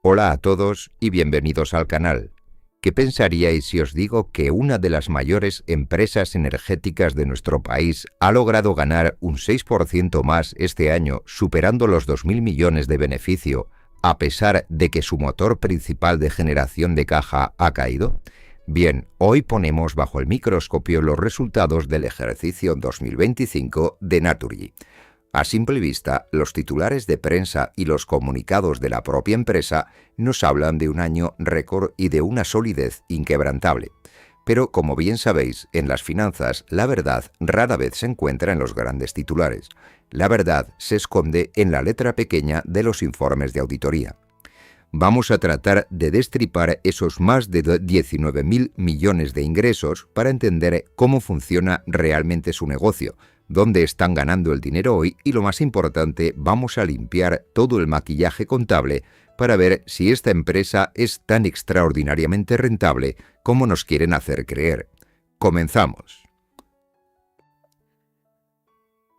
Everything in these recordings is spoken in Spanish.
Hola a todos y bienvenidos al canal. ¿Qué pensaríais si os digo que una de las mayores empresas energéticas de nuestro país ha logrado ganar un 6% más este año, superando los 2.000 millones de beneficio, a pesar de que su motor principal de generación de caja ha caído? Bien, hoy ponemos bajo el microscopio los resultados del ejercicio 2025 de Naturgy. A simple vista, los titulares de prensa y los comunicados de la propia empresa nos hablan de un año récord y de una solidez inquebrantable. Pero, como bien sabéis, en las finanzas, la verdad rara vez se encuentra en los grandes titulares. La verdad se esconde en la letra pequeña de los informes de auditoría. Vamos a tratar de destripar esos más de 19.000 millones de ingresos para entender cómo funciona realmente su negocio, dónde están ganando el dinero hoy y, lo más importante, vamos a limpiar todo el maquillaje contable para ver si esta empresa es tan extraordinariamente rentable como nos quieren hacer creer. Comenzamos.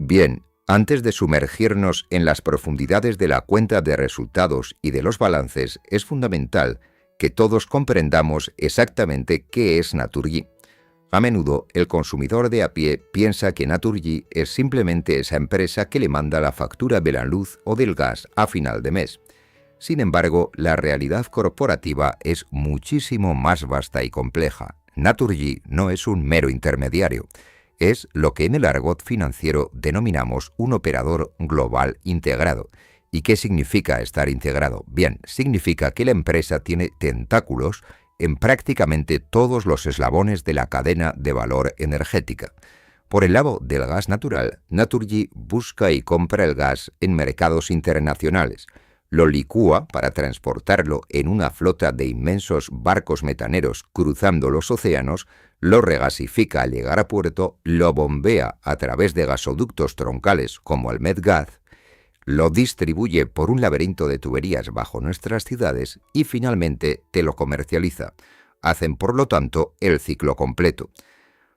Bien, antes de sumergirnos en las profundidades de la cuenta de resultados y de los balances, es fundamental que todos comprendamos exactamente qué es Naturgy. A menudo, el consumidor de a pie piensa que Naturgy es simplemente esa empresa que le manda la factura de la luz o del gas a final de mes. Sin embargo, la realidad corporativa es muchísimo más vasta y compleja. Naturgy no es un mero intermediario. Es lo que en el argot financiero denominamos un operador global integrado. ¿Y qué significa estar integrado? Bien, significa que la empresa tiene tentáculos en prácticamente todos los eslabones de la cadena de valor energética. Por el lado del gas natural, Naturgy busca y compra el gas en mercados internacionales, lo licúa para transportarlo en una flota de inmensos barcos metaneros cruzando los océanos, lo regasifica al llegar a puerto, lo bombea a través de gasoductos troncales como el Medgaz, lo distribuye por un laberinto de tuberías bajo nuestras ciudades y finalmente te lo comercializa. Hacen, por lo tanto, el ciclo completo.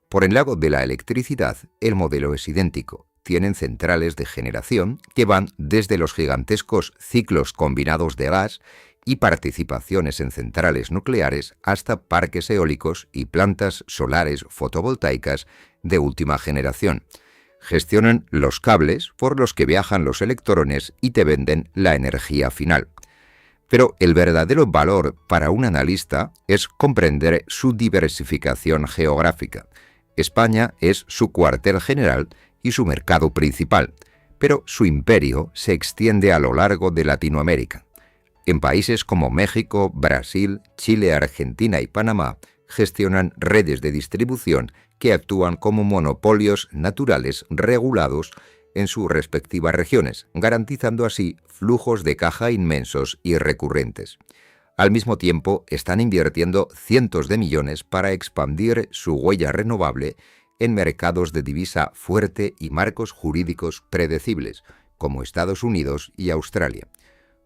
Por el lado de la electricidad, el modelo es idéntico. Tienen centrales de generación que van desde los gigantescos ciclos combinados de gas y participaciones en centrales nucleares hasta parques eólicos y plantas solares fotovoltaicas de última generación. Gestionan los cables por los que viajan los electrones y te venden la energía final. Pero el verdadero valor para un analista es comprender su diversificación geográfica. España es su cuartel general y su mercado principal, pero su imperio se extiende a lo largo de Latinoamérica. En países como México, Brasil, Chile, Argentina y Panamá gestionan redes de distribución que actúan como monopolios naturales regulados en sus respectivas regiones, garantizando así flujos de caja inmensos y recurrentes. Al mismo tiempo, están invirtiendo cientos de millones para expandir su huella renovable en mercados de divisa fuerte y marcos jurídicos predecibles, como Estados Unidos y Australia.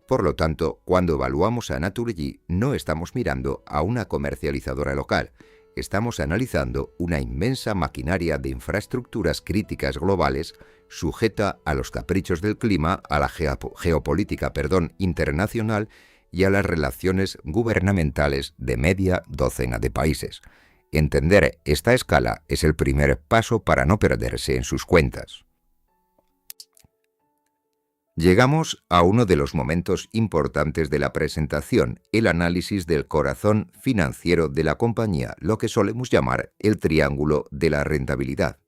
Por lo tanto, cuando evaluamos a Naturgy, no estamos mirando a una comercializadora local. Estamos analizando una inmensa maquinaria de infraestructuras críticas globales sujeta a los caprichos del clima, a la geopolítica internacional y a las relaciones gubernamentales de media docena de países. Entender esta escala es el primer paso para no perderse en sus cuentas. Llegamos a uno de los momentos importantes de la presentación, el análisis del corazón financiero de la compañía, lo que solemos llamar el triángulo de la rentabilidad.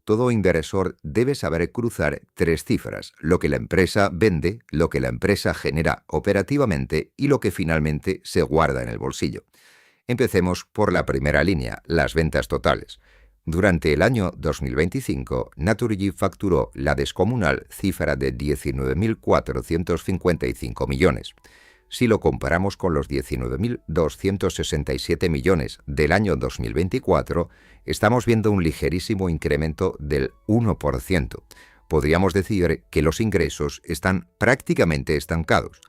Todo inversor debe saber cruzar tres cifras: lo que la empresa vende, lo que la empresa genera operativamente y lo que finalmente se guarda en el bolsillo. Empecemos por la primera línea, las ventas totales. Durante el año 2025, Naturgy facturó la descomunal cifra de 19.455 millones. Si lo comparamos con los 19.267 millones del año 2024, estamos viendo un ligerísimo incremento del 1%. Podríamos decir que los ingresos están prácticamente estancados.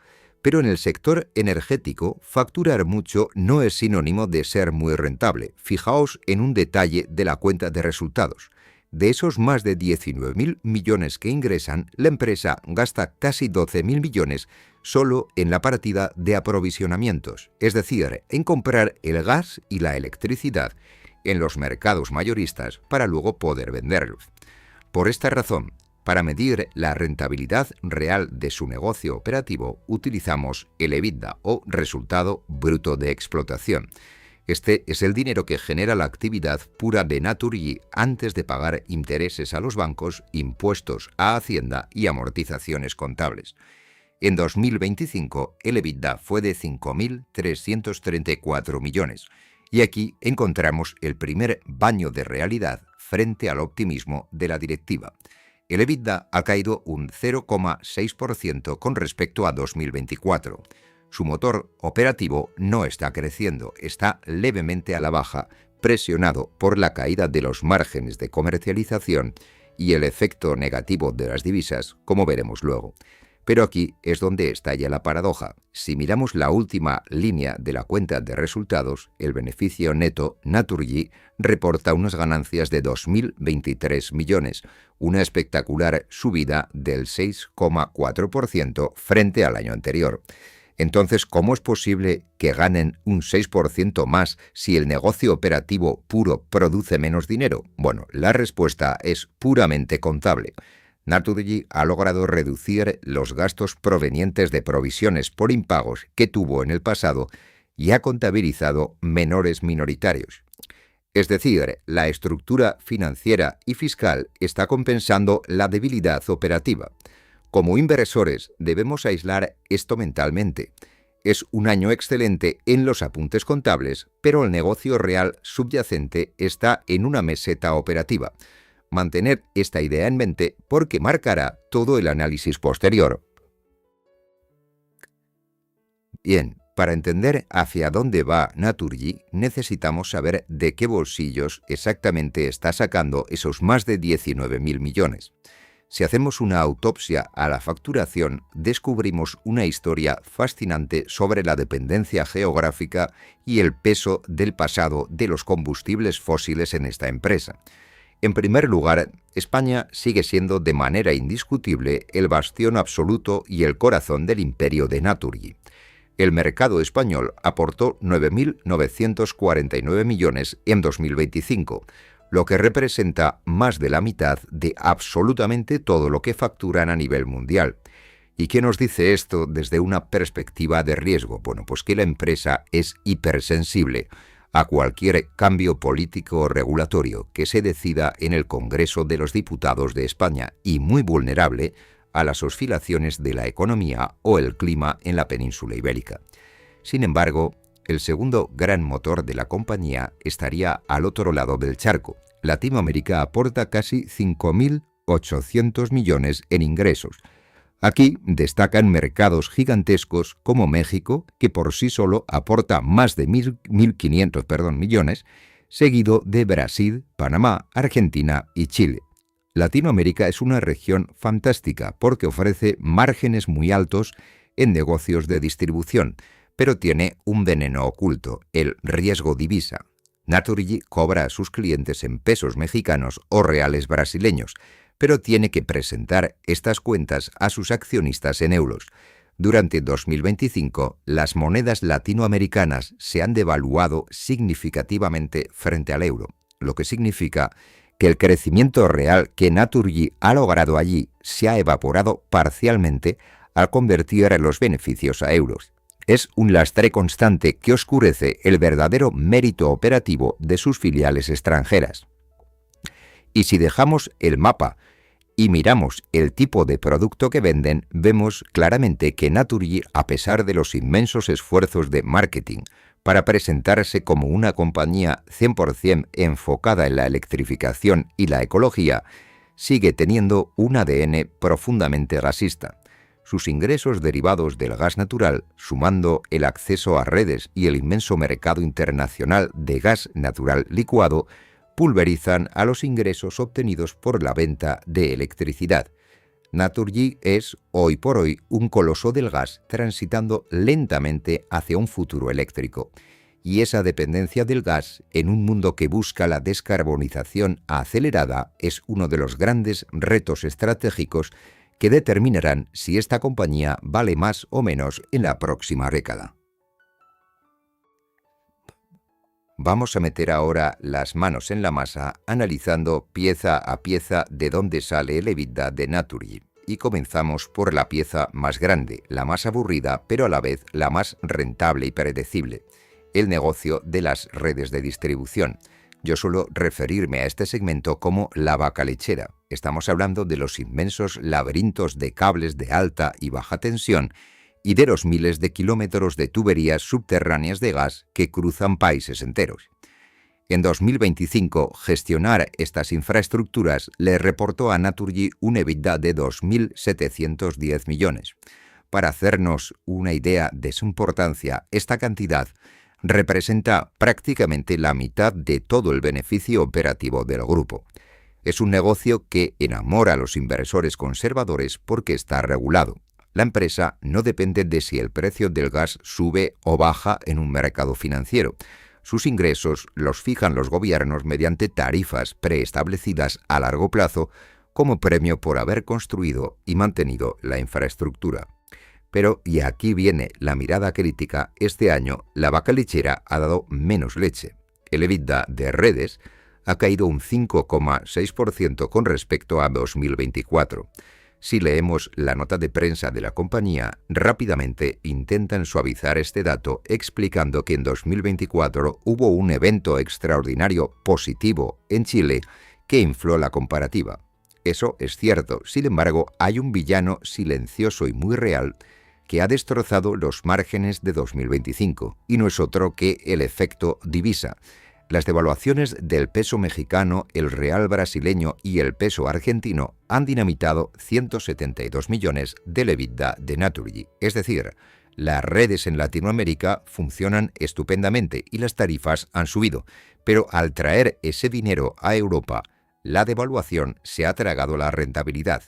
Pero en el sector energético, facturar mucho no es sinónimo de ser muy rentable. Fijaos en un detalle de la cuenta de resultados. De esos más de 19.000 millones que ingresan, la empresa gasta casi 12.000 millones solo en la partida de aprovisionamientos, es decir, en comprar el gas y la electricidad en los mercados mayoristas para luego poder venderlos. Por esta razón, para medir la rentabilidad real de su negocio operativo, utilizamos el EBITDA o resultado bruto de explotación. Este es el dinero que genera la actividad pura de Naturgy antes de pagar intereses a los bancos, impuestos a Hacienda y amortizaciones contables. En 2025, el EBITDA fue de 5.334 millones. Y aquí encontramos el primer baño de realidad frente al optimismo de la directiva. El EBITDA ha caído un 0,6% con respecto a 2024. Su motor operativo no está creciendo, está levemente a la baja, presionado por la caída de los márgenes de comercialización y el efecto negativo de las divisas, como veremos luego. Pero aquí es donde estalla la paradoja. Si miramos la última línea de la cuenta de resultados, el beneficio neto, Naturgy reporta unas ganancias de 2.023 millones, una espectacular subida del 6,4% frente al año anterior. Entonces, ¿cómo es posible que ganen un 6% más si el negocio operativo puro produce menos dinero? Bueno, la respuesta es puramente contable. Naturgy ha logrado reducir los gastos provenientes de provisiones por impagos que tuvo en el pasado y ha contabilizado menores minoritarios. Es decir, la estructura financiera y fiscal está compensando la debilidad operativa. Como inversores debemos aislar esto mentalmente. Es un año excelente en los apuntes contables, pero el negocio real subyacente está en una meseta operativa. Mantener esta idea en mente porque marcará todo el análisis posterior. Bien, para entender hacia dónde va Naturgy, necesitamos saber de qué bolsillos exactamente está sacando esos más de 19.000 millones. Si hacemos una autopsia a la facturación, descubrimos una historia fascinante sobre la dependencia geográfica y el peso del pasado de los combustibles fósiles en esta empresa. En primer lugar, España sigue siendo de manera indiscutible el bastión absoluto y el corazón del imperio de Naturgy. El mercado español aportó 9.949 millones en 2025, lo que representa más de la mitad de absolutamente todo lo que facturan a nivel mundial. ¿Y qué nos dice esto desde una perspectiva de riesgo? Bueno, pues que la empresa es hipersensible a cualquier cambio político o regulatorio que se decida en el Congreso de los Diputados de España y muy vulnerable a las oscilaciones de la economía o el clima en la península ibérica. Sin embargo, el segundo gran motor de la compañía estaría al otro lado del charco. Latinoamérica aporta casi 5.800 millones en ingresos. Aquí destacan mercados gigantescos como México, que por sí solo aporta más de 1.500 millones, seguido de Brasil, Panamá, Argentina y Chile. Latinoamérica es una región fantástica porque ofrece márgenes muy altos en negocios de distribución, pero tiene un veneno oculto, el riesgo divisa. Naturgy cobra a sus clientes en pesos mexicanos o reales brasileños, pero tiene que presentar estas cuentas a sus accionistas en euros. Durante 2025, las monedas latinoamericanas se han devaluado significativamente frente al euro, lo que significa que el crecimiento real que Naturgy ha logrado allí se ha evaporado parcialmente al convertir los beneficios a euros. Es un lastre constante que oscurece el verdadero mérito operativo de sus filiales extranjeras. Y si dejamos el mapa y miramos el tipo de producto que venden, vemos claramente que Naturgy, a pesar de los inmensos esfuerzos de marketing para presentarse como una compañía 100% enfocada en la electrificación y la ecología, sigue teniendo un ADN profundamente gasista. Sus ingresos derivados del gas natural, sumando el acceso a redes y el inmenso mercado internacional de gas natural licuado, pulverizan a los ingresos obtenidos por la venta de electricidad. Naturgy es, hoy por hoy, un coloso del gas transitando lentamente hacia un futuro eléctrico. Y esa dependencia del gas en un mundo que busca la descarbonización acelerada es uno de los grandes retos estratégicos que determinarán si esta compañía vale más o menos en la próxima década. Vamos a meter ahora las manos en la masa analizando pieza a pieza de dónde sale el EBITDA de Naturgy. Y comenzamos por la pieza más grande, la más aburrida, pero a la vez la más rentable y predecible: el negocio de las redes de distribución. Yo suelo referirme a este segmento como la vaca lechera. Estamos hablando de los inmensos laberintos de cables de alta y baja tensión y de los miles de kilómetros de tuberías subterráneas de gas que cruzan países enteros. En 2025, gestionar estas infraestructuras le reportó a Naturgy un EBITDA de 2.710 millones. Para hacernos una idea de su importancia, esta cantidad representa prácticamente la mitad de todo el beneficio operativo del grupo. Es un negocio que enamora a los inversores conservadores porque está regulado. La empresa no depende de si el precio del gas sube o baja en un mercado financiero. Sus ingresos los fijan los gobiernos mediante tarifas preestablecidas a largo plazo como premio por haber construido y mantenido la infraestructura. Pero, y aquí viene la mirada crítica, este año la vaca lechera ha dado menos leche. El EBITDA de redes ha caído un 5,6% con respecto a 2024. Si leemos la nota de prensa de la compañía, rápidamente intentan suavizar este dato explicando que en 2024 hubo un evento extraordinario positivo en Chile que infló la comparativa. Eso es cierto, sin embargo, hay un villano silencioso y muy real que ha destrozado los márgenes de 2025, y no es otro que el efecto divisa. Las devaluaciones del peso mexicano, el real brasileño y el peso argentino han dinamitado 172 millones del EBITDA de Naturgy. Es decir, las redes en Latinoamérica funcionan estupendamente y las tarifas han subido, pero al traer ese dinero a Europa, la devaluación se ha tragado la rentabilidad.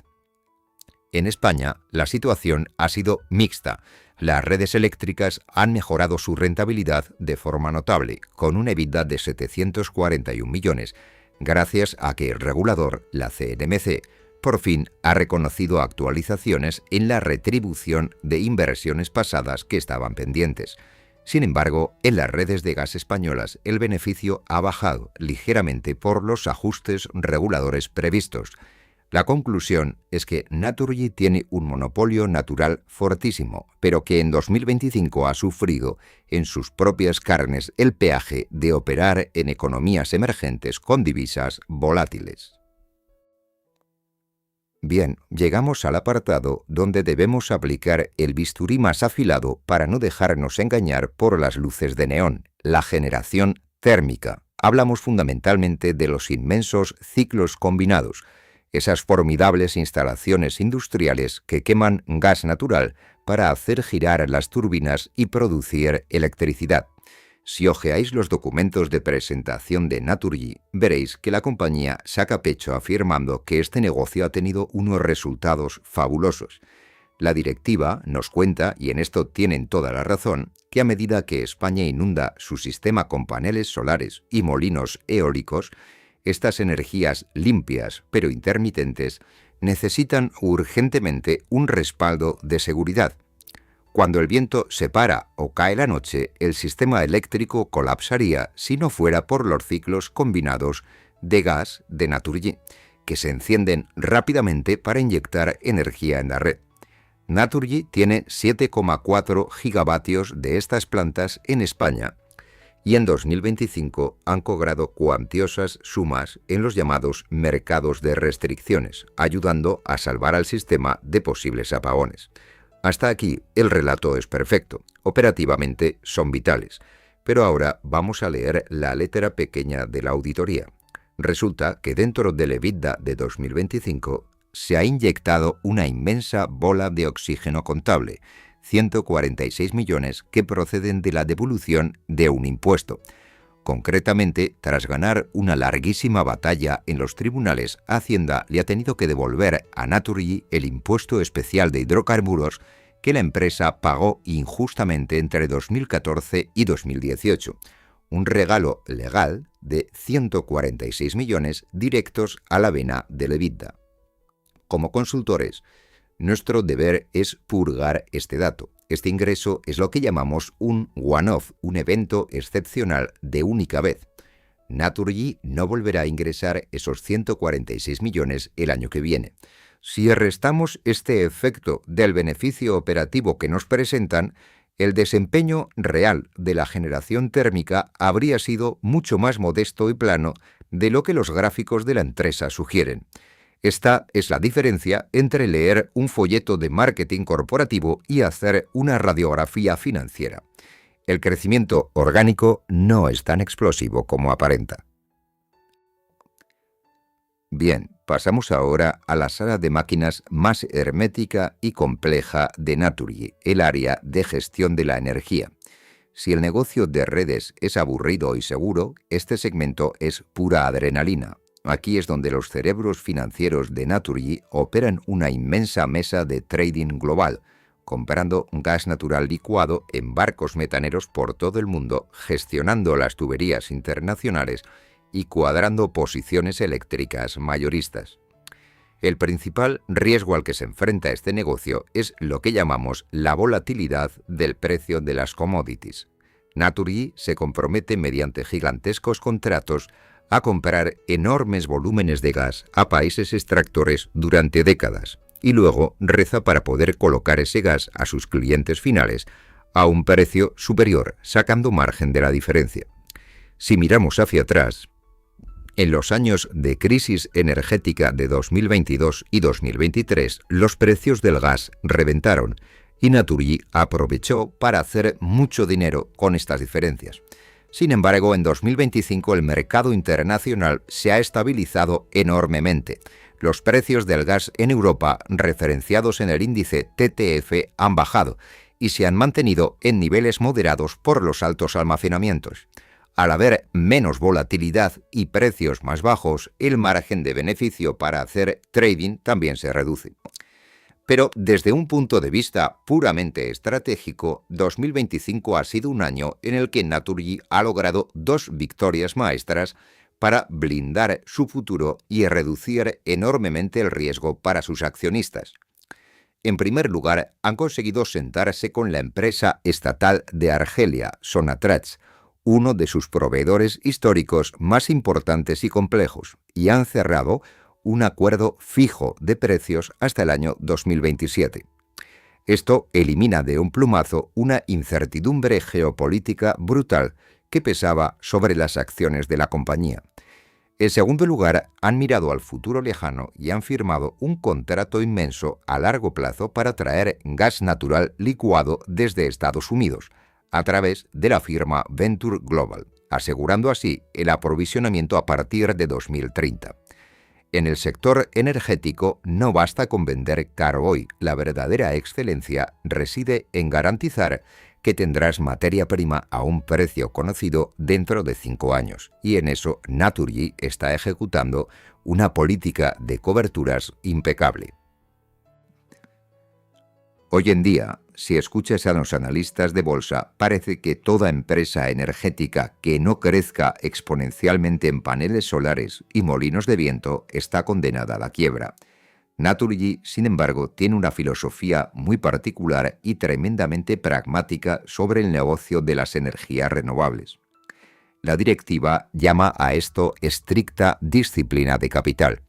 En España, la situación ha sido mixta. Las redes eléctricas han mejorado su rentabilidad de forma notable, con un EBITDA de 741 millones, gracias a que el regulador, la CNMC, por fin ha reconocido actualizaciones en la retribución de inversiones pasadas que estaban pendientes. Sin embargo, en las redes de gas españolas el beneficio ha bajado ligeramente por los ajustes reguladores previstos. La conclusión es que Naturgy tiene un monopolio natural fortísimo, pero que en 2025 ha sufrido en sus propias carnes el peaje de operar en economías emergentes con divisas volátiles. Bien, llegamos al apartado donde debemos aplicar el bisturí más afilado para no dejarnos engañar por las luces de neón, la generación térmica. Hablamos fundamentalmente de los inmensos ciclos combinados, esas formidables instalaciones industriales que queman gas natural para hacer girar las turbinas y producir electricidad. Si hojeáis los documentos de presentación de Naturgy, veréis que la compañía saca pecho afirmando que este negocio ha tenido unos resultados fabulosos. La directiva nos cuenta, y en esto tienen toda la razón, que a medida que España inunda su sistema con paneles solares y molinos eólicos, estas energías limpias pero intermitentes necesitan urgentemente un respaldo de seguridad. Cuando el viento se para o cae la noche, el sistema eléctrico colapsaría si no fuera por los ciclos combinados de gas de Naturgy, que se encienden rápidamente para inyectar energía en la red. Naturgy tiene 7,4 gigavatios de estas plantas en España, y en 2025 han cobrado cuantiosas sumas en los llamados mercados de restricciones, ayudando a salvar al sistema de posibles apagones. Hasta aquí el relato es perfecto, operativamente son vitales, pero ahora vamos a leer la letra pequeña de la auditoría. Resulta que dentro del EBITDA de 2025 se ha inyectado una inmensa bola de oxígeno contable, 146 millones que proceden de la devolución de un impuesto. Concretamente, tras ganar una larguísima batalla en los tribunales, Hacienda le ha tenido que devolver a Naturgy el impuesto especial de hidrocarburos que la empresa pagó injustamente entre 2014 y 2018, un regalo legal de 146 millones directos a la vena del EBITDA. Como consultores, nuestro deber es purgar este dato. Este ingreso es lo que llamamos un one-off, un evento excepcional de única vez. Naturgy no volverá a ingresar esos 146 millones el año que viene. Si restamos este efecto del beneficio operativo que nos presentan, el desempeño real de la generación térmica habría sido mucho más modesto y plano de lo que los gráficos de la empresa sugieren. Esta es la diferencia entre leer un folleto de marketing corporativo y hacer una radiografía financiera. El crecimiento orgánico no es tan explosivo como aparenta. Bien, pasamos ahora a la sala de máquinas más hermética y compleja de Naturgy, el área de gestión de la energía. Si el negocio de redes es aburrido y seguro, este segmento es pura adrenalina. Aquí es donde los cerebros financieros de Naturgy operan una inmensa mesa de trading global, comprando gas natural licuado en barcos metaneros por todo el mundo, gestionando las tuberías internacionales y cuadrando posiciones eléctricas mayoristas. El principal riesgo al que se enfrenta este negocio es lo que llamamos la volatilidad del precio de las commodities. Naturgy se compromete mediante gigantescos contratos a comprar enormes volúmenes de gas a países extractores durante décadas y luego reza para poder colocar ese gas a sus clientes finales a un precio superior, sacando margen de la diferencia. Si miramos hacia atrás, en los años de crisis energética de 2022 y 2023, los precios del gas reventaron y Naturgy aprovechó para hacer mucho dinero con estas diferencias. Sin embargo, en 2025 el mercado internacional se ha estabilizado enormemente. Los precios del gas en Europa, referenciados en el índice TTF, han bajado y se han mantenido en niveles moderados por los altos almacenamientos. Al haber menos volatilidad y precios más bajos, el margen de beneficio para hacer trading también se reduce. Pero desde un punto de vista puramente estratégico, 2025 ha sido un año en el que Naturgy ha logrado dos victorias maestras para blindar su futuro y reducir enormemente el riesgo para sus accionistas. En primer lugar, han conseguido sentarse con la empresa estatal de Argelia, Sonatrach, uno de sus proveedores históricos más importantes y complejos, y han cerrado un acuerdo fijo de precios hasta el año 2027. Esto elimina de un plumazo una incertidumbre geopolítica brutal que pesaba sobre las acciones de la compañía. En segundo lugar, han mirado al futuro lejano y han firmado un contrato inmenso a largo plazo para traer gas natural licuado desde Estados Unidos, a través de la firma Venture Global, asegurando así el aprovisionamiento a partir de 2030. En el sector energético no basta con vender caro hoy, la verdadera excelencia reside en garantizar que tendrás materia prima a un precio conocido dentro de 5 años, y en eso Naturgy está ejecutando una política de coberturas impecable. Hoy en día, si escuchas a los analistas de bolsa, parece que toda empresa energética que no crezca exponencialmente en paneles solares y molinos de viento está condenada a la quiebra. Naturgy, sin embargo, tiene una filosofía muy particular y tremendamente pragmática sobre el negocio de las energías renovables. La directiva llama a esto estricta disciplina de capital.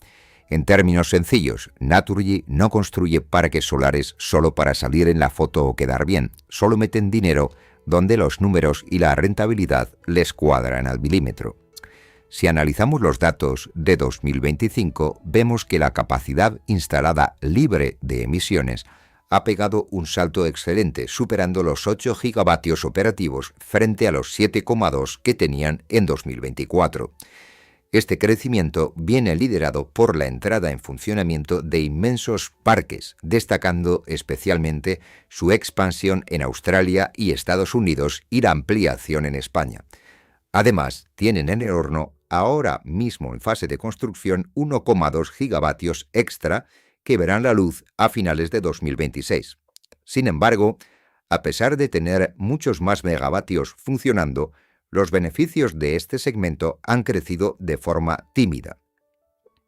En términos sencillos, Naturgy no construye parques solares solo para salir en la foto o quedar bien, solo meten dinero donde los números y la rentabilidad les cuadran al milímetro. Si analizamos los datos de 2025, vemos que la capacidad instalada libre de emisiones ha pegado un salto excelente, superando los 8 gigavatios operativos frente a los 7,2 que tenían en 2024. Este crecimiento viene liderado por la entrada en funcionamiento de inmensos parques, destacando especialmente su expansión en Australia y Estados Unidos y la ampliación en España. Además, tienen en el horno, ahora mismo en fase de construcción, 1,2 gigavatios extra que verán la luz a finales de 2026. Sin embargo, a pesar de tener muchos más megavatios funcionando, los beneficios de este segmento han crecido de forma tímida.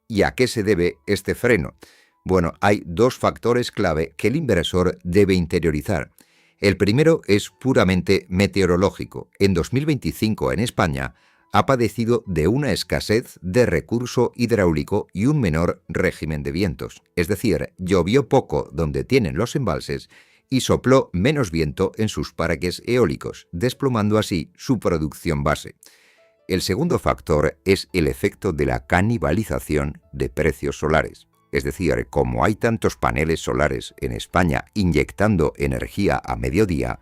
¿Y a qué se debe este freno? Bueno, hay dos factores clave que el inversor debe interiorizar. El primero es puramente meteorológico. En 2025 en España ha padecido de una escasez de recurso hidráulico y un menor régimen de vientos. Es decir, llovió poco donde tienen los embalses y sopló menos viento en sus parques eólicos, desplomando así su producción base. El segundo factor es el efecto de la canibalización de precios solares. Es decir, como hay tantos paneles solares en España inyectando energía a mediodía,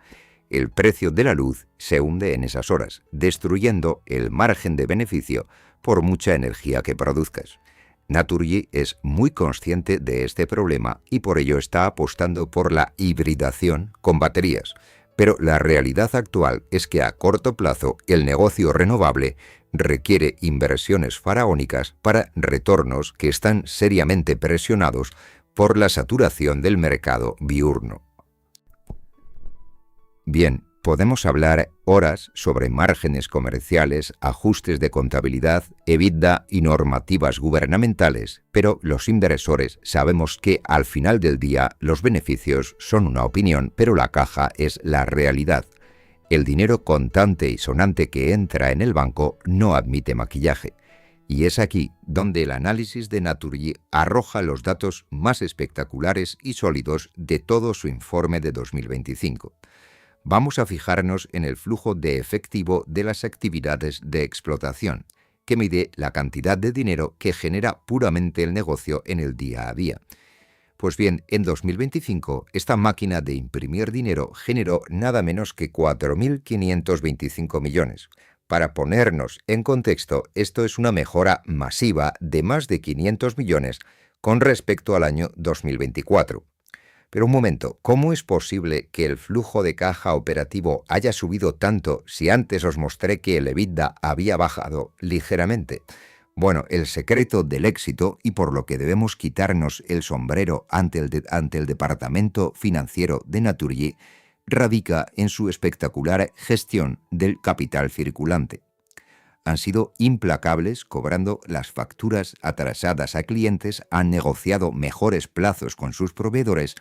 el precio de la luz se hunde en esas horas, destruyendo el margen de beneficio por mucha energía que produzcas. Naturgy es muy consciente de este problema y por ello está apostando por la hibridación con baterías. Pero la realidad actual es que a corto plazo el negocio renovable requiere inversiones faraónicas para retornos que están seriamente presionados por la saturación del mercado diurno. Bien, podemos hablar horas sobre márgenes comerciales, ajustes de contabilidad, EBITDA y normativas gubernamentales, pero los inversores sabemos que al final del día los beneficios son una opinión, pero la caja es la realidad. El dinero contante y sonante que entra en el banco no admite maquillaje. Y es aquí donde el análisis de Naturgy arroja los datos más espectaculares y sólidos de todo su informe de 2025. Vamos a fijarnos en el flujo de efectivo de las actividades de explotación, que mide la cantidad de dinero que genera puramente el negocio en el día a día. Pues bien, en 2025, esta máquina de imprimir dinero generó nada menos que 4.525 millones. Para ponernos en contexto, esto es una mejora masiva de más de 500 millones con respecto al año 2024. Pero un momento, ¿cómo es posible que el flujo de caja operativo haya subido tanto si antes os mostré que el EBITDA había bajado ligeramente? Bueno, el secreto del éxito y por lo que debemos quitarnos el sombrero ante el departamento financiero de Naturgy radica en su espectacular gestión del capital circulante. Han sido implacables cobrando las facturas atrasadas a clientes, han negociado mejores plazos con sus proveedores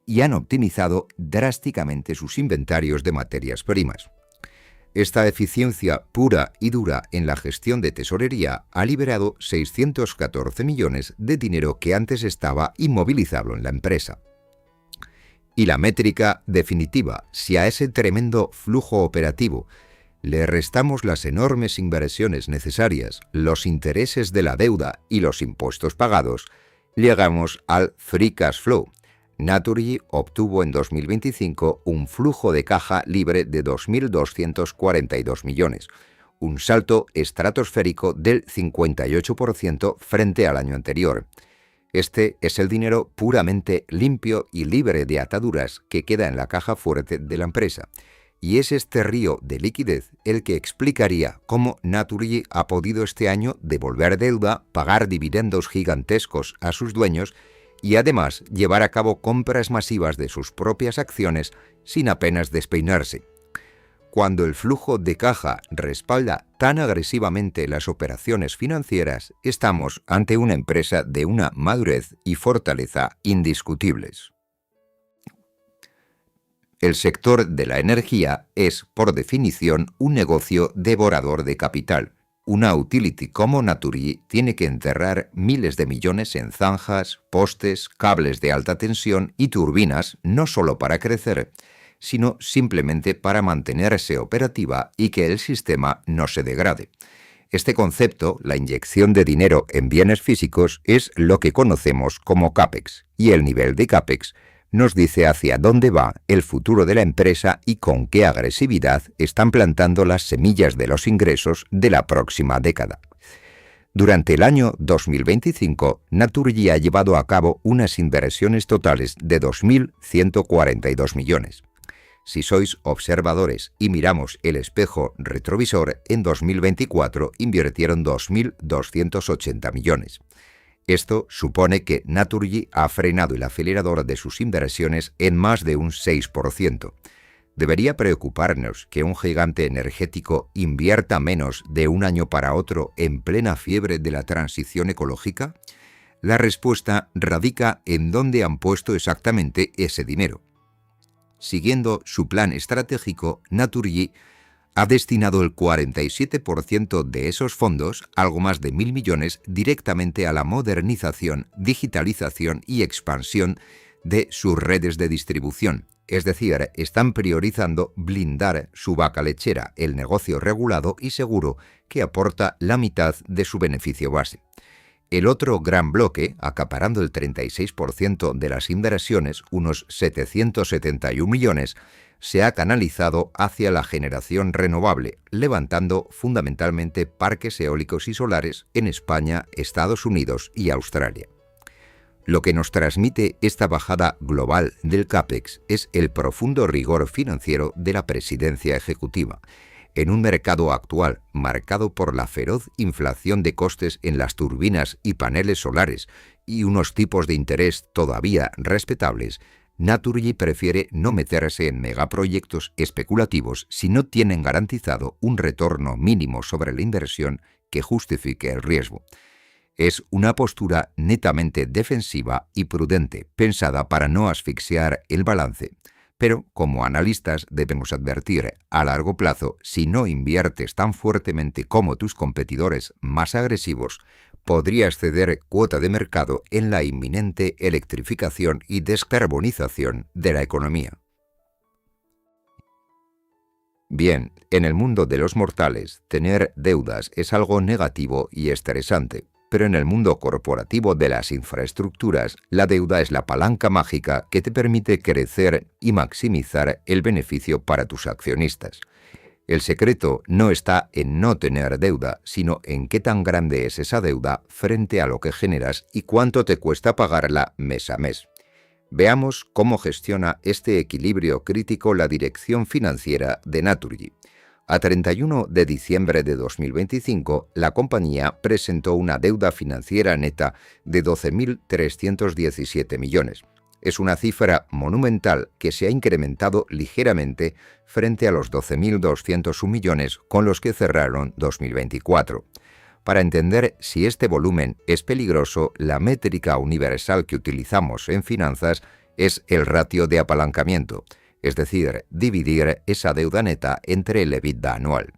y han optimizado drásticamente sus inventarios de materias primas. Esta eficiencia pura y dura en la gestión de tesorería ha liberado 614 millones de dinero que antes estaba inmovilizado en la empresa. Y la métrica definitiva, si a ese tremendo flujo operativo le restamos las enormes inversiones necesarias, los intereses de la deuda y los impuestos pagados, llegamos al free cash flow. Naturgy obtuvo en 2025 un flujo de caja libre de 2.242 millones, un salto estratosférico del 58% frente al año anterior. Este es el dinero puramente limpio y libre de ataduras que queda en la caja fuerte de la empresa. Y es este río de liquidez el que explicaría cómo Naturgy ha podido este año devolver deuda, pagar dividendos gigantescos a sus dueños y además llevar a cabo compras masivas de sus propias acciones sin apenas despeinarse. Cuando el flujo de caja respalda tan agresivamente las operaciones financieras, estamos ante una empresa de una madurez y fortaleza indiscutibles. El sector de la energía es, por definición, un negocio devorador de capital. Una utility como Naturgy tiene que enterrar miles de millones en zanjas, postes, cables de alta tensión y turbinas, no solo para crecer, sino simplemente para mantenerse operativa y que el sistema no se degrade. Este concepto, la inyección de dinero en bienes físicos, es lo que conocemos como CAPEX, y el nivel de CAPEX nos dice hacia dónde va el futuro de la empresa y con qué agresividad están plantando las semillas de los ingresos de la próxima década. Durante el año 2025, Naturgy ha llevado a cabo unas inversiones totales de 2.142 millones. Si sois observadores y miramos el espejo retrovisor, en 2024 invirtieron 2.280 millones. Esto supone que Naturgy ha frenado el acelerador de sus inversiones en más de un 6%. ¿Debería preocuparnos que un gigante energético invierta menos de un año para otro en plena fiebre de la transición ecológica? La respuesta radica en dónde han puesto exactamente ese dinero. Siguiendo su plan estratégico, Naturgy ha destinado el 47% de esos fondos, algo más de 1.000 millones, directamente a la modernización, digitalización y expansión de sus redes de distribución. Es decir, están priorizando blindar su vaca lechera, el negocio regulado y seguro que aporta la mitad de su beneficio base. El otro gran bloque, acaparando el 36% de las inversiones, unos 771 millones, se ha canalizado hacia la generación renovable, levantando fundamentalmente parques eólicos y solares en España, Estados Unidos y Australia. Lo que nos transmite esta bajada global del CAPEX es el profundo rigor financiero de la presidencia ejecutiva, en un mercado actual marcado por la feroz inflación de costes en las turbinas y paneles solares y unos tipos de interés todavía respetables. Naturgy prefiere no meterse en megaproyectos especulativos si no tienen garantizado un retorno mínimo sobre la inversión que justifique el riesgo. Es una postura netamente defensiva y prudente, pensada para no asfixiar el balance. Pero, como analistas, debemos advertir, a largo plazo, si no inviertes tan fuertemente como tus competidores más agresivos, podrías ceder cuota de mercado en la inminente electrificación y descarbonización de la economía. Bien, en el mundo de los mortales, tener deudas es algo negativo y estresante, pero en el mundo corporativo de las infraestructuras, la deuda es la palanca mágica que te permite crecer y maximizar el beneficio para tus accionistas. El secreto no está en no tener deuda, sino en qué tan grande es esa deuda frente a lo que generas y cuánto te cuesta pagarla mes a mes. Veamos cómo gestiona este equilibrio crítico la dirección financiera de Naturgy. A 31 de diciembre de 2025, la compañía presentó una deuda financiera neta de 12.317 millones. Es una cifra monumental que se ha incrementado ligeramente frente a los 12.201 millones con los que cerraron 2024. Para entender si este volumen es peligroso, la métrica universal que utilizamos en finanzas es el ratio de apalancamiento, es decir, dividir esa deuda neta entre el EBITDA anual.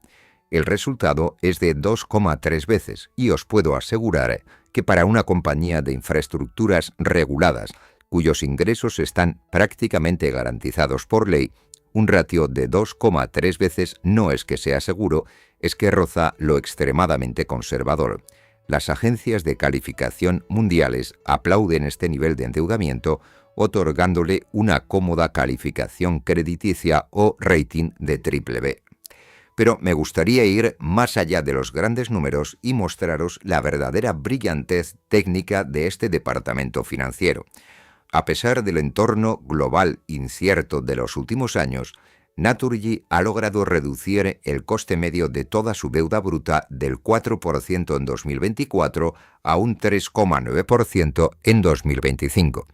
El resultado es de 2,3 veces y os puedo asegurar que para una compañía de infraestructuras reguladas, cuyos ingresos están prácticamente garantizados por ley, un ratio de 2,3 veces no es que sea seguro, es que roza lo extremadamente conservador. Las agencias de calificación mundiales aplauden este nivel de endeudamiento, otorgándole una cómoda calificación crediticia o rating de BBB. Pero me gustaría ir más allá de los grandes números y mostraros la verdadera brillantez técnica de este departamento financiero. A pesar del entorno global incierto de los últimos años, Naturgy ha logrado reducir el coste medio de toda su deuda bruta del 4% en 2024 a un 3,9% en 2025.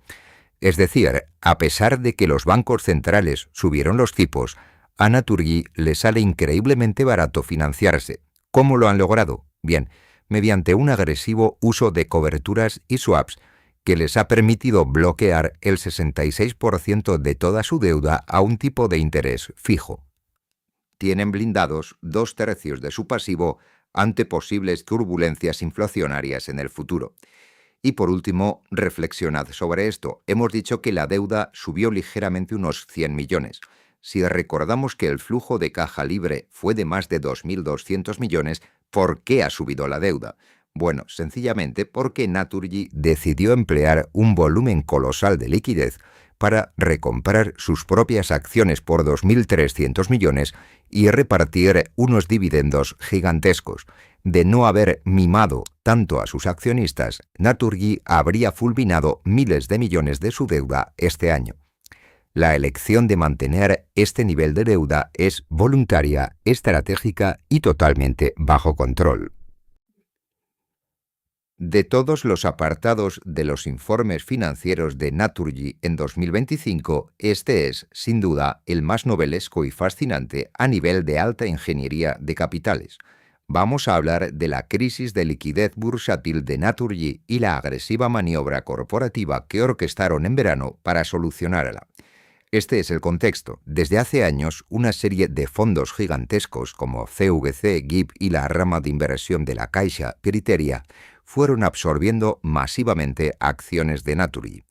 Es decir, a pesar de que los bancos centrales subieron los tipos, a Naturgy le sale increíblemente barato financiarse. ¿Cómo lo han logrado? Bien, mediante un agresivo uso de coberturas y swaps que les ha permitido bloquear el 66% de toda su deuda a un tipo de interés fijo. Tienen blindados 2/3 de su pasivo ante posibles turbulencias inflacionarias en el futuro. Y por último, reflexionad sobre esto. Hemos dicho que la deuda subió ligeramente unos 100 millones. Si recordamos que el flujo de caja libre fue de más de 2.200 millones, ¿por qué ha subido la deuda? Bueno, sencillamente porque Naturgy decidió emplear un volumen colosal de liquidez para recomprar sus propias acciones por 2.300 millones y repartir unos dividendos gigantescos. De no haber mimado tanto a sus accionistas, Naturgy habría fulminado miles de millones de su deuda este año. La elección de mantener este nivel de deuda es voluntaria, estratégica y totalmente bajo control. De todos los apartados de los informes financieros de Naturgy en 2025, este es, sin duda, el más novelesco y fascinante a nivel de alta ingeniería de capitales. Vamos a hablar de la crisis de liquidez bursátil de Naturgy y la agresiva maniobra corporativa que orquestaron en verano para solucionarla. Este es el contexto. Desde hace años, una serie de fondos gigantescos como CVC, GIP y la rama de inversión de la Caixa, Criteria, fueron absorbiendo masivamente acciones de Naturgy.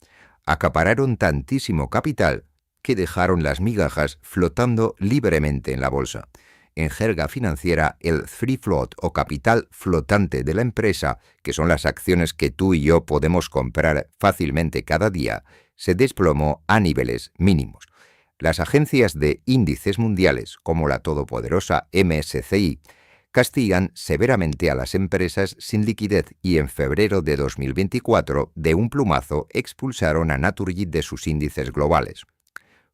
Acapararon tantísimo capital que dejaron las migajas flotando libremente en la bolsa. En jerga financiera, el free float o capital flotante de la empresa, que son las acciones que tú y yo podemos comprar fácilmente cada día, se desplomó a niveles mínimos. Las agencias de índices mundiales, como la todopoderosa MSCI, castigan severamente a las empresas sin liquidez y en febrero de 2024, de un plumazo, expulsaron a Naturgy de sus índices globales.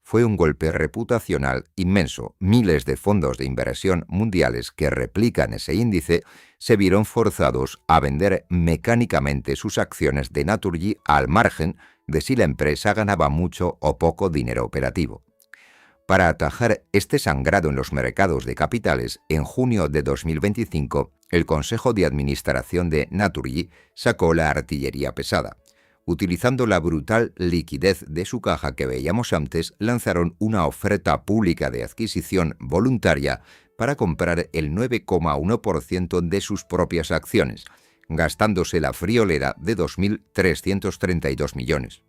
Fue un golpe reputacional inmenso. Miles de fondos de inversión mundiales que replican ese índice se vieron forzados a vender mecánicamente sus acciones de Naturgy al margen de si la empresa ganaba mucho o poco dinero operativo. Para atajar este sangrado en los mercados de capitales, en junio de 2025, el Consejo de Administración de Naturgy sacó la artillería pesada. Utilizando la brutal liquidez de su caja que veíamos antes, lanzaron una oferta pública de adquisición voluntaria para comprar el 9,1% de sus propias acciones, gastándose la friolera de 2.332 millones.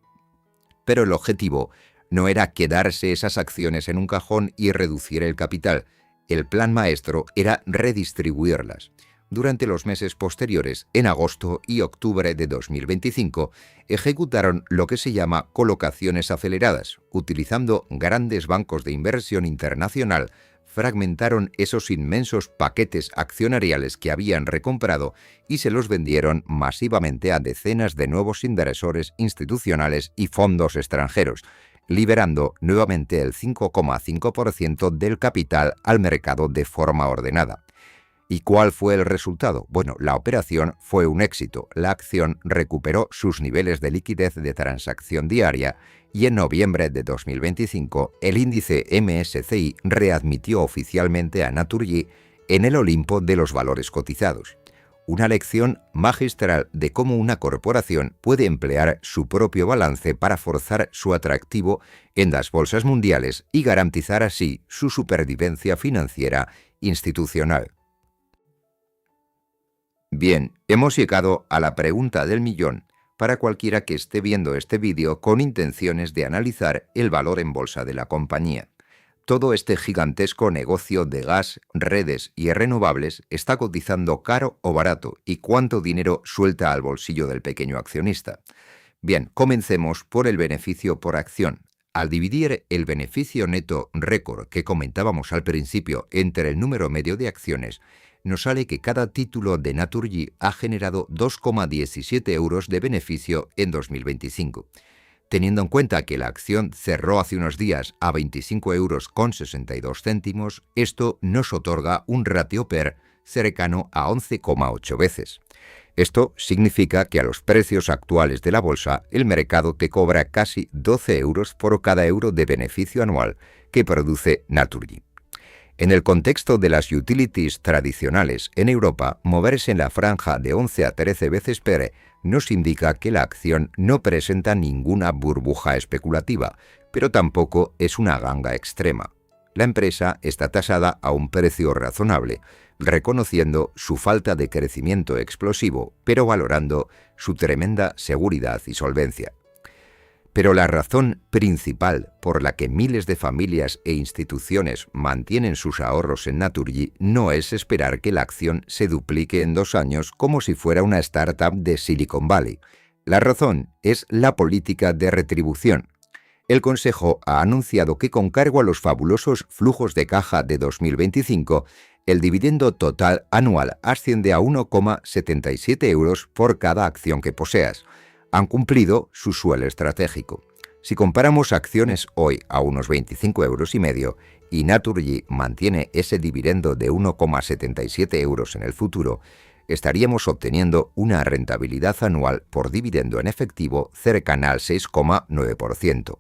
Pero el objetivo no era quedarse esas acciones en un cajón y reducir el capital. El plan maestro era redistribuirlas. Durante los meses posteriores, en agosto y octubre de 2025, ejecutaron lo que se llama colocaciones aceleradas. Utilizando grandes bancos de inversión internacional, fragmentaron esos inmensos paquetes accionariales que habían recomprado y se los vendieron masivamente a decenas de nuevos inversores institucionales y fondos extranjeros, liberando nuevamente el 5,5% del capital al mercado de forma ordenada. ¿Y cuál fue el resultado? Bueno, la operación fue un éxito. La acción recuperó sus niveles de liquidez de transacción diaria y en noviembre de 2025 el índice MSCI readmitió oficialmente a Naturgy en el Olimpo de los valores cotizados. Una lección magistral de cómo una corporación puede emplear su propio balance para forzar su atractivo en las bolsas mundiales y garantizar así su supervivencia financiera institucional. Bien, hemos llegado a la pregunta del millón para cualquiera que esté viendo este vídeo con intenciones de analizar el valor en bolsa de la compañía. Todo este gigantesco negocio de gas, redes y renovables está cotizando caro o barato y cuánto dinero suelta al bolsillo del pequeño accionista. Bien, comencemos por el beneficio por acción. Al dividir el beneficio neto récord que comentábamos al principio entre el número medio de acciones, nos sale que cada título de Naturgy ha generado 2,17 euros de beneficio en 2025. Teniendo en cuenta que la acción cerró hace unos días a 25,62 euros, esto nos otorga un ratio PER cercano a 11,8 veces. Esto significa que a los precios actuales de la bolsa, el mercado te cobra casi 12 euros por cada euro de beneficio anual que produce Naturgy. En el contexto de las utilities tradicionales en Europa, moverse en la franja de 11 a 13 veces PER nos indica que la acción no presenta ninguna burbuja especulativa, pero tampoco es una ganga extrema. La empresa está tasada a un precio razonable, reconociendo su falta de crecimiento explosivo, pero valorando su tremenda seguridad y solvencia. Pero la razón principal por la que miles de familias e instituciones mantienen sus ahorros en Naturgy no es esperar que la acción se duplique en 2 años como si fuera una startup de Silicon Valley. La razón es la política de retribución. El Consejo ha anunciado que con cargo a los fabulosos flujos de caja de 2025, el dividendo total anual asciende a 1,77 euros por cada acción que poseas. Han cumplido su suelo estratégico. Si comparamos acciones hoy a unos 25,5 euros y Naturgy mantiene ese dividendo de 1,77 euros en el futuro, estaríamos obteniendo una rentabilidad anual por dividendo en efectivo cercana al 6,9%.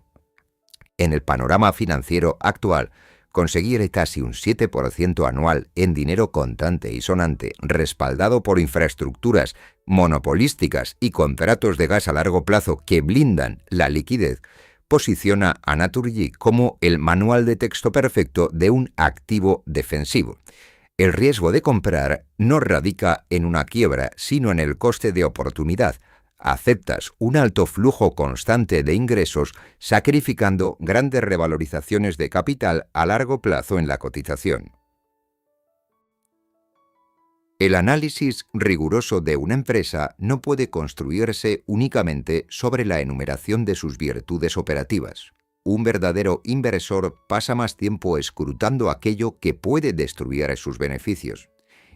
En el panorama financiero actual, conseguir casi un 7% anual en dinero contante y sonante, respaldado por infraestructuras monopolísticas y contratos de gas a largo plazo que blindan la liquidez, posiciona a Naturgy como el manual de texto perfecto de un activo defensivo. El riesgo de comprar no radica en una quiebra, sino en el coste de oportunidad. Aceptas un alto flujo constante de ingresos sacrificando grandes revalorizaciones de capital a largo plazo en la cotización. El análisis riguroso de una empresa no puede construirse únicamente sobre la enumeración de sus virtudes operativas. Un verdadero inversor pasa más tiempo escrutando aquello que puede destruir sus beneficios.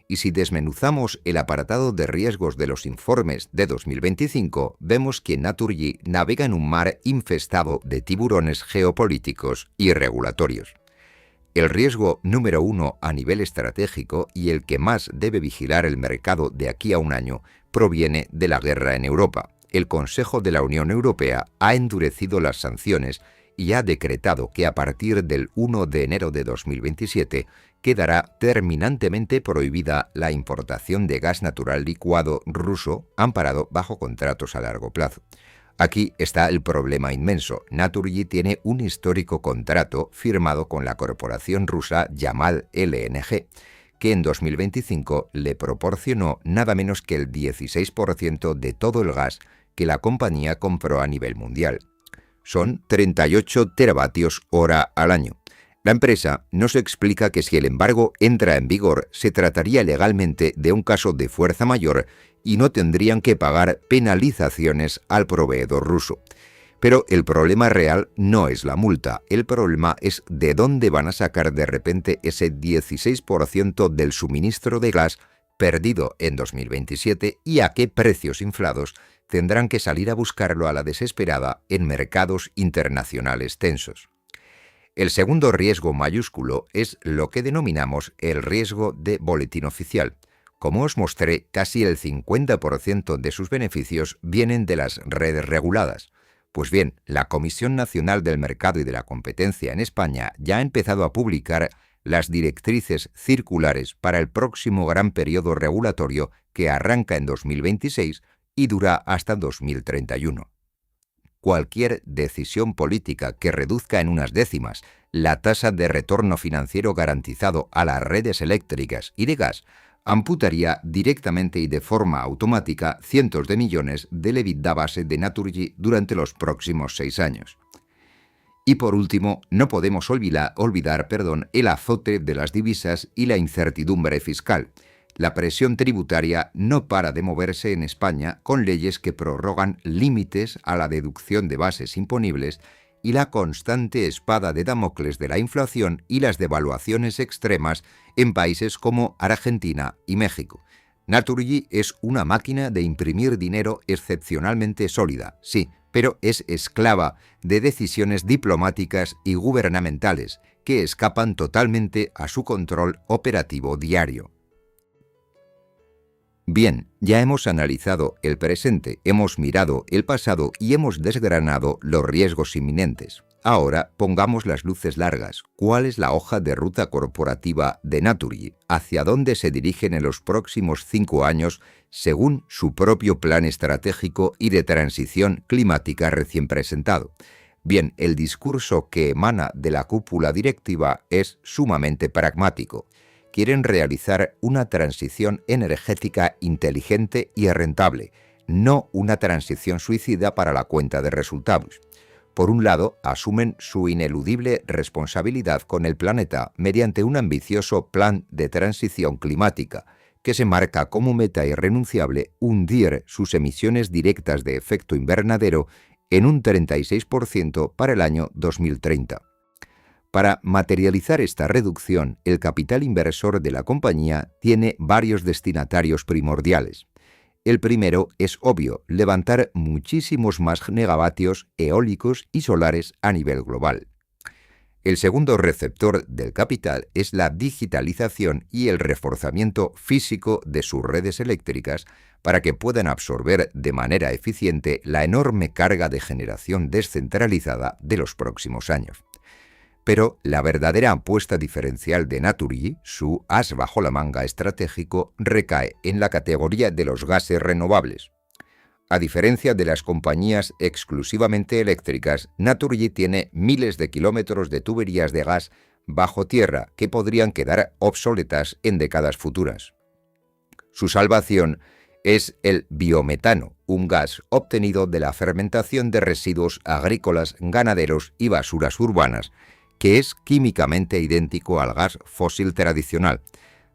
Y si desmenuzamos el apartado de riesgos de los informes de 2025, vemos que Naturgy navega en un mar infestado de tiburones geopolíticos y regulatorios. El riesgo número 1 a nivel estratégico y el que más debe vigilar el mercado de aquí a un año proviene de la guerra en Europa. El Consejo de la Unión Europea ha endurecido las sanciones y ha decretado que a partir del 1 de enero de 2027 quedará terminantemente prohibida la importación de gas natural licuado ruso amparado bajo contratos a largo plazo. Aquí está el problema inmenso. Naturgy tiene un histórico contrato firmado con la corporación rusa Yamal LNG, que en 2025 le proporcionó nada menos que el 16% de todo el gas que la compañía compró a nivel mundial. Son 38 teravatios hora al año. La empresa nos explica que si el embargo entra en vigor, se trataría legalmente de un caso de fuerza mayor y no tendrían que pagar penalizaciones al proveedor ruso. Pero el problema real no es la multa, el problema es de dónde van a sacar de repente ese 16% del suministro de gas perdido en 2027 y a qué precios inflados tendrán que salir a buscarlo a la desesperada en mercados internacionales tensos. El segundo riesgo mayúsculo es lo que denominamos el riesgo de boletín oficial. Como os mostré, casi el 50% de sus beneficios vienen de las redes reguladas. Pues bien, la Comisión Nacional del Mercado y de la Competencia en España ya ha empezado a publicar las directrices circulares para el próximo gran periodo regulatorio que arranca en 2026 y dura hasta 2031. Cualquier decisión política que reduzca en unas décimas la tasa de retorno financiero garantizado a las redes eléctricas y de gas amputaría directamente y de forma automática cientos de millones del EBITDA base de Naturgy durante los próximos 6 años. Y por último, no podemos olvidar el azote de las divisas y la incertidumbre fiscal. La presión tributaria no para de moverse en España con leyes que prorrogan límites a la deducción de bases imponibles y la constante espada de Damocles de la inflación y las devaluaciones extremas en países como Argentina y México. Naturgy es una máquina de imprimir dinero excepcionalmente sólida, sí, pero es esclava de decisiones diplomáticas y gubernamentales que escapan totalmente a su control operativo diario. Bien, ya hemos analizado el presente, hemos mirado el pasado y hemos desgranado los riesgos inminentes. Ahora pongamos las luces largas. ¿Cuál es la hoja de ruta corporativa de Naturgy? ¿Hacia dónde se dirigen en los próximos 5 años según su propio plan estratégico y de transición climática recién presentado? Bien, el discurso que emana de la cúpula directiva es sumamente pragmático. Quieren realizar una transición energética inteligente y rentable, no una transición suicida para la cuenta de resultados. Por un lado, asumen su ineludible responsabilidad con el planeta mediante un ambicioso plan de transición climática, que se marca como meta irrenunciable hundir sus emisiones directas de efecto invernadero en un 36% para el año 2030. Para materializar esta reducción, el capital inversor de la compañía tiene varios destinatarios primordiales. El primero es obvio, levantar muchísimos más megavatios eólicos y solares a nivel global. El segundo receptor del capital es la digitalización y el reforzamiento físico de sus redes eléctricas para que puedan absorber de manera eficiente la enorme carga de generación descentralizada de los próximos años. Pero la verdadera apuesta diferencial de Naturgy, su as bajo la manga estratégico, recae en la categoría de los gases renovables. A diferencia de las compañías exclusivamente eléctricas, Naturgy tiene miles de kilómetros de tuberías de gas bajo tierra que podrían quedar obsoletas en décadas futuras. Su salvación es el biometano, un gas obtenido de la fermentación de residuos agrícolas, ganaderos y basuras urbanas, que es químicamente idéntico al gas fósil tradicional.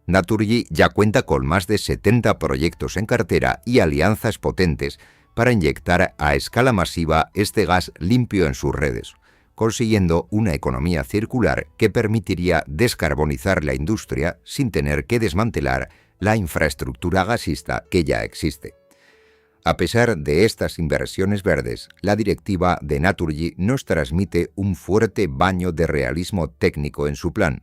Naturgy ya cuenta con más de 70 proyectos en cartera y alianzas potentes para inyectar a escala masiva este gas limpio en sus redes, consiguiendo una economía circular que permitiría descarbonizar la industria sin tener que desmantelar la infraestructura gasista que ya existe. A pesar de estas inversiones verdes, la directiva de Naturgy nos transmite un fuerte baño de realismo técnico en su plan.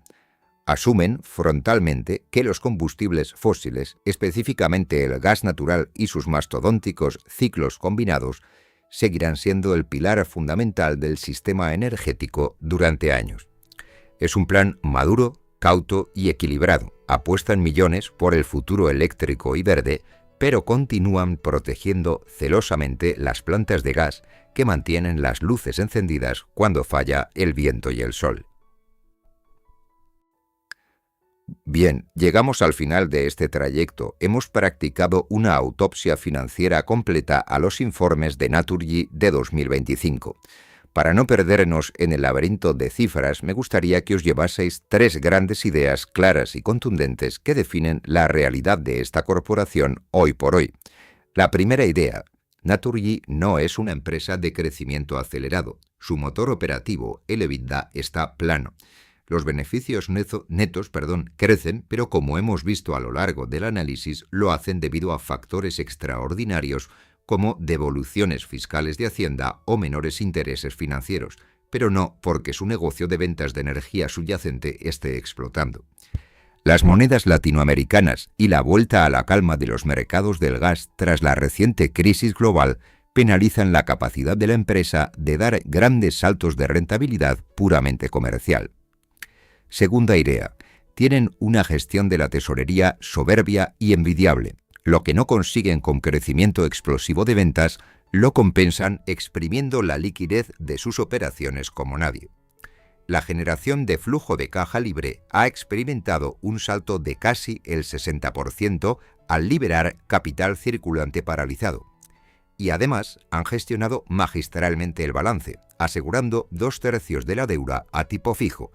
Asumen frontalmente que los combustibles fósiles, específicamente el gas natural y sus mastodónticos ciclos combinados, seguirán siendo el pilar fundamental del sistema energético durante años. Es un plan maduro, cauto y equilibrado. Apuestan millones por el futuro eléctrico y verde, pero continúan protegiendo celosamente las plantas de gas que mantienen las luces encendidas cuando falla el viento y el sol. Bien, llegamos al final de este trayecto. Hemos practicado una autopsia financiera completa a los informes de Naturgy de 2025. Para no perdernos en el laberinto de cifras, me gustaría que os llevaseis 3 grandes ideas claras y contundentes que definen la realidad de esta corporación hoy por hoy. La primera idea: Naturgy no es una empresa de crecimiento acelerado. Su motor operativo, el EBITDA, está plano. Los beneficios netos crecen, pero como hemos visto a lo largo del análisis, lo hacen debido a factores extraordinarios como devoluciones fiscales de Hacienda o menores intereses financieros, pero no porque su negocio de ventas de energía subyacente esté explotando. Las monedas latinoamericanas y la vuelta a la calma de los mercados del gas tras la reciente crisis global penalizan la capacidad de la empresa de dar grandes saltos de rentabilidad puramente comercial. Segunda idea: tienen una gestión de la tesorería soberbia y envidiable. Lo que no consiguen con crecimiento explosivo de ventas, lo compensan exprimiendo la liquidez de sus operaciones como nadie. La generación de flujo de caja libre ha experimentado un salto de casi el 60% al liberar capital circulante paralizado. Y además han gestionado magistralmente el balance, asegurando 2/3 de la deuda a tipo fijo,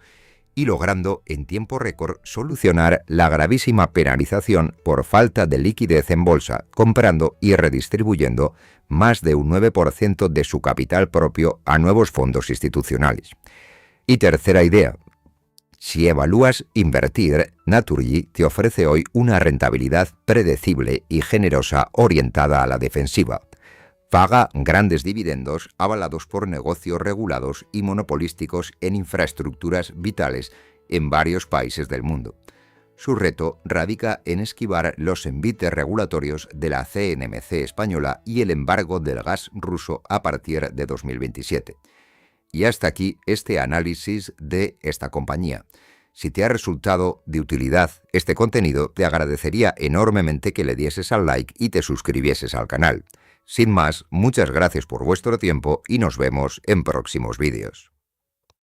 y logrando en tiempo récord solucionar la gravísima penalización por falta de liquidez en bolsa, comprando y redistribuyendo más de un 9% de su capital propio a nuevos fondos institucionales. Y tercera idea: si evalúas invertir, Naturgy te ofrece hoy una rentabilidad predecible y generosa orientada a la defensiva. Paga grandes dividendos avalados por negocios regulados y monopolísticos en infraestructuras vitales en varios países del mundo. Su reto radica en esquivar los envites regulatorios de la CNMC española y el embargo del gas ruso a partir de 2027. Y hasta aquí este análisis de esta compañía. Si te ha resultado de utilidad este contenido, te agradecería enormemente que le dieses al like y te suscribieses al canal. Sin más, muchas gracias por vuestro tiempo y nos vemos en próximos vídeos.